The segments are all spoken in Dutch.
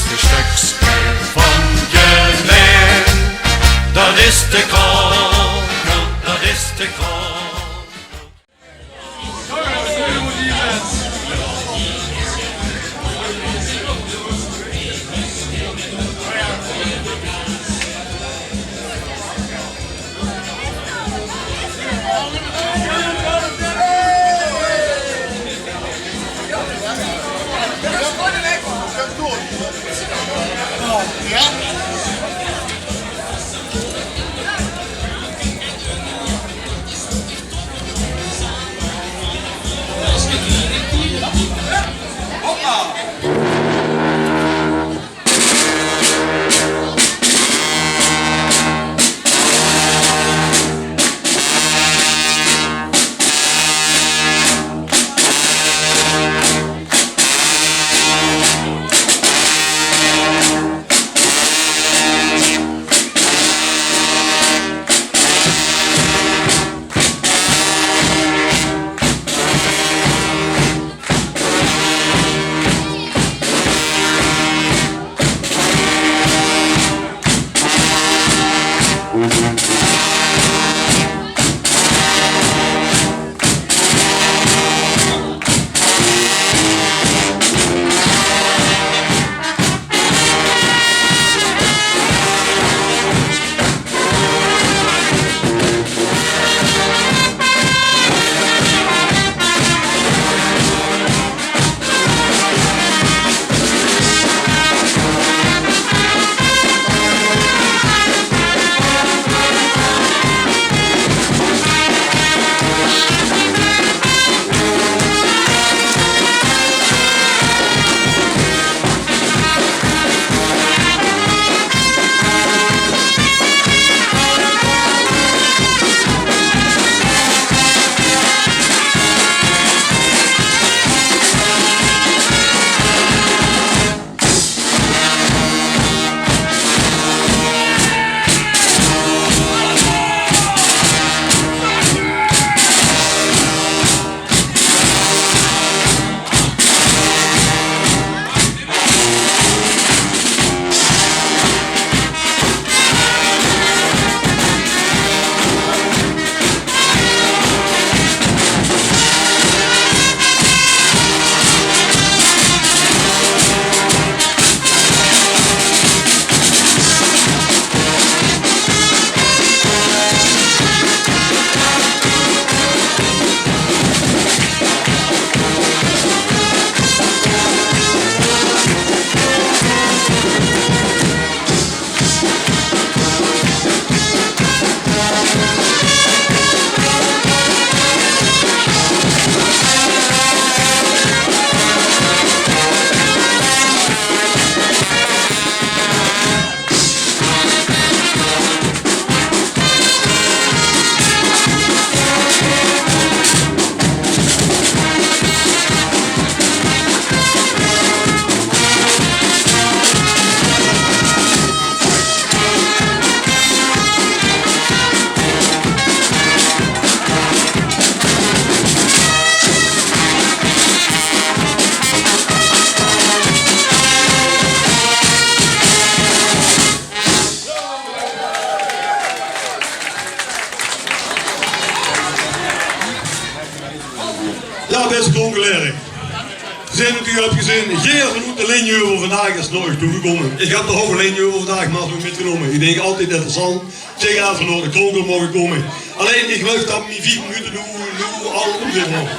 laatste stukje van je leven. Dat is de kogel, dat is de kogel. Ja, beste klonkeleren. Ze zijn natuurlijk gezien, geen genoemde lijnjeuvel vandaag is nooit toegekomen. Ik heb de halve lijnjeuvel vandaag maar nog metgenomen. Ik denk altijd interessant, zeker als we naar de klonkel mogen komen. Alleen ik geloof dat mijn 4 minuten nu al omzitten nog.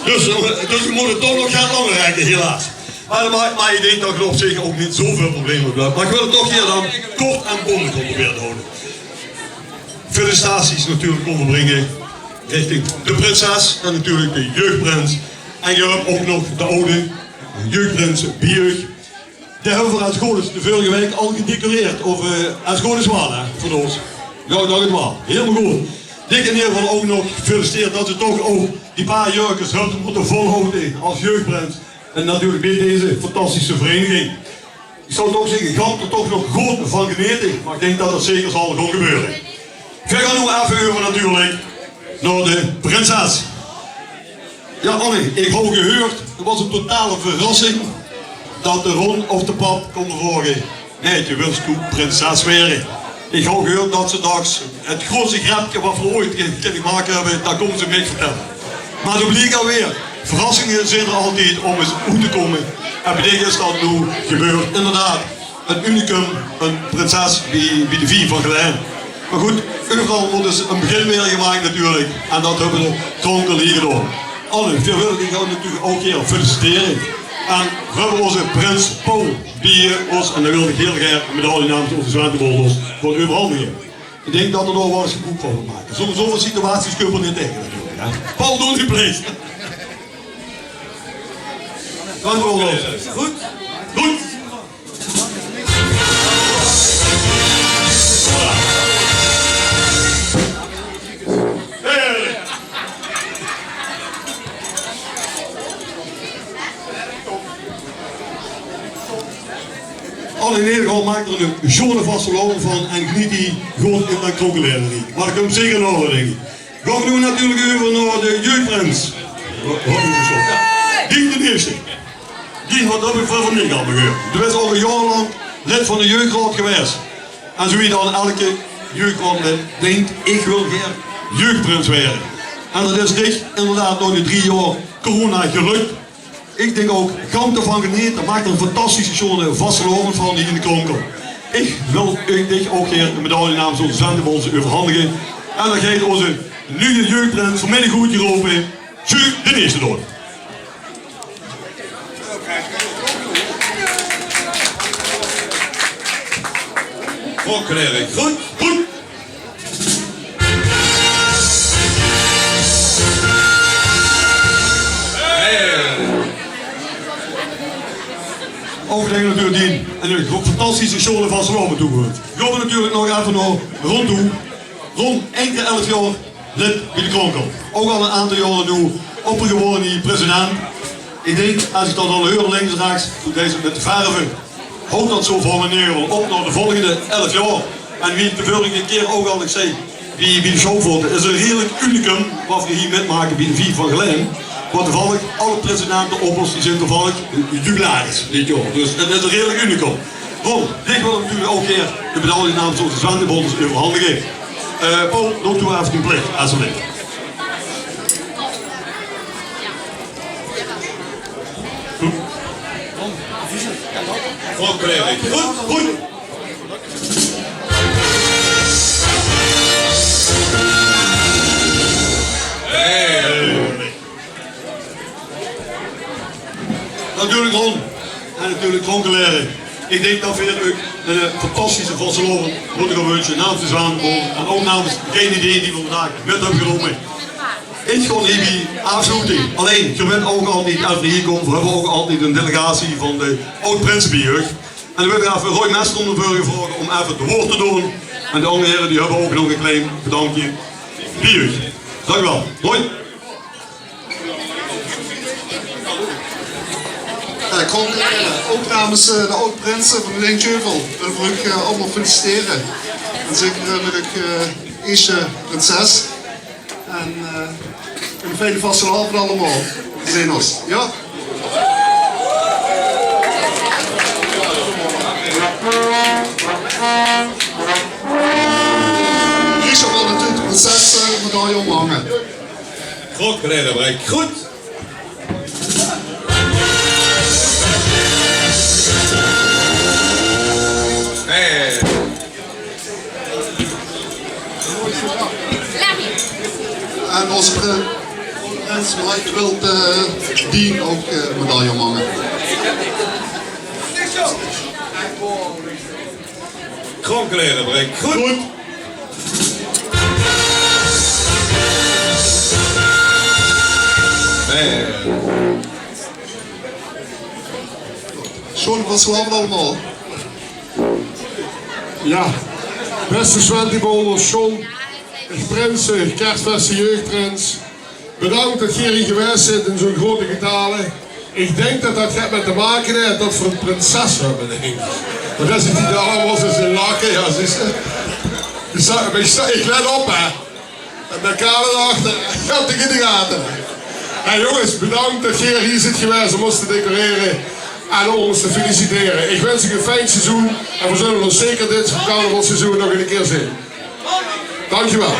Dus we moeten toch nog gaan langer rijden, helaas. Maar ik denk dat ik er op zich ook niet zoveel problemen blijft. Maar ik wil het toch hier dan kort en bondig proberen te houden. Felicitaties natuurlijk onderbrengen richting de prinses en natuurlijk de jeugdprins. En je hebt ook nog de oude jeugdprins Bieug. De hebben aan school is de vorige week al gedecoreerd over aan school is waar, hè, voor ons. Ja, dat is waar. Helemaal goed. Dik in ieder geval ook nog gefeliciteerd dat ze toch ook die paar jurkens hebben moeten volhouden als jeugdprins. En natuurlijk bij deze fantastische vereniging. Ik zou toch zeggen, gaat er toch nog goed van genieten. Maar ik denk dat dat zeker zal gewoon gebeuren. We gaan nu even over natuurlijk naar de prinses. Ja Annie, ik heb gehoord, het was een totale verrassing dat de Ron of de pap komt vragen. Nee, je wilt toe prinses werden. Ik heb gehoord dat ze dags het grootste grapje wat we ooit kunnen maken hebben, daar komen ze mee vertellen. Maar dat blijkt alweer. Verrassingen zijn er altijd om eens goed te komen. En bij dit is dat nu gebeurd. Inderdaad, een unicum, een prinses bij de vier van Geleen. Maar goed, overal wordt dus een begin weer gemaakt natuurlijk. En dat hebben de dronken hier gedaan. Alle vrijwilligers gaan natuurlijk ook hier feliciteren. En we hebben onze prins Paul, die ons, en dan wil ik heel graag een medaille namens onze zwantebolers voor overhandigen. Ik denk dat er nog wel eens een boek van maken. Zoveel situaties kunnen we niet tegen natuurlijk. Hè? Paul, doe het please. Zwantebolers. Goed? Goed? Al in ieder geval maakt er een jonge vaste loon van en geniet die gewoon in mijn krokodillenrie. Maar ik hem zeker nog denk ik. Gaan we nu natuurlijk over naar de jeugdprins. Die de eerste. Die wat heb ik van mij al gehoord. Die is al een jaar lang lid van de jeugdraad geweest. En zo wie dan elke jeugdraadlid denkt, ik wil graag jeugdprins worden. En dat is dicht inderdaad door de 3 jaar corona gelukt. Ik denk ook, Gant ervan genieten, dat maakt een fantastische show vastgelopen van die in de kronkel. Ik wil u ook hier de medaille namens onze zendebons overhandigen. En dan geeft onze nieuwe jeugdprins vanmiddag goed geroepen, Ju de eerste door. Goed, Erik. Goed, goed. Overdenken natuurlijk die en een fantastische show van Sloven toegehoord. We gaan natuurlijk nog even naar Ron toe. Ron, enkele 11 jaar lid bij de kronkel. Ook al een aantal jaren nu opgewonnen die president. Ik denk, als ik dat al hoor links en rechts, doe deze met de verven. Houd dat zo voor meneer op naar de volgende 11 jaar. En wie ik de vorige keer ook al zei, wie de show vond, is een redelijk unicum wat we hier metmaken bij de 4 van Geleen. Want toevallig, alle presidenten oppers die zijn toevallig jubilaris dit jaar. Dus het is een redelijk unicum. Ron, ik wil natuurlijk ook hier de medaille namens onze zwantebolers overhandigen. Paul, doe toe even een plicht, alsjeblieft. Goed, Erik. Goed, goed. Natuurlijk Ron en natuurlijk Kronkeleren. Ik denk dat we hier een fantastische Vasseloven moeten gaan wensen namens de Zwanenbol en ook namens degene die we vandaag met hebben genomen. Ik ga hier afsluiten. Alleen, je bent ook altijd, als we hier komen, we hebben ook altijd een delegatie van de oud-prinsenbierjeugd. En dan wil ik even Roy Mester om de burger vragen om even het woord te doen. En de andere heren die hebben ook nog een klein bedankje. Bierjeugd. Dank u wel. Roy. Ook namens de oud-prinsen van de Linkjeuvel wil ik allemaal feliciteren. En zeker natuurlijk eerste prinses. En een fijne vastelavond allemaal. We zien ons. Ja? Richard wil natuurlijk de prinses medaille omhangen. Goed, Erik. Goed. En onze prins wil die ook de medaille omhangen. Goed, Erik. Goed. Goed. Schoon van Slaven allemaal. Ja, beste Zwantebolers, John, prinsen, kerstverse jeugdprins. Bedankt dat jullie geweest zit in zo'n grote getalen. Ik denk dat dat gaat met te maken heeft dat voor een prinses hebben, denk ik. Maar dat is het die allemaal zo in lachen, ja, ik let op, hè. En de kade erachter, gaat ik in de gaten. Hey jongens, bedankt dat jullie hier zit geweest om ons te decoreren. en om ons te feliciteren. Ik wens u een fijn seizoen en we zullen ons zeker dit carnavalseizoen nog een keer zien. Dankjewel.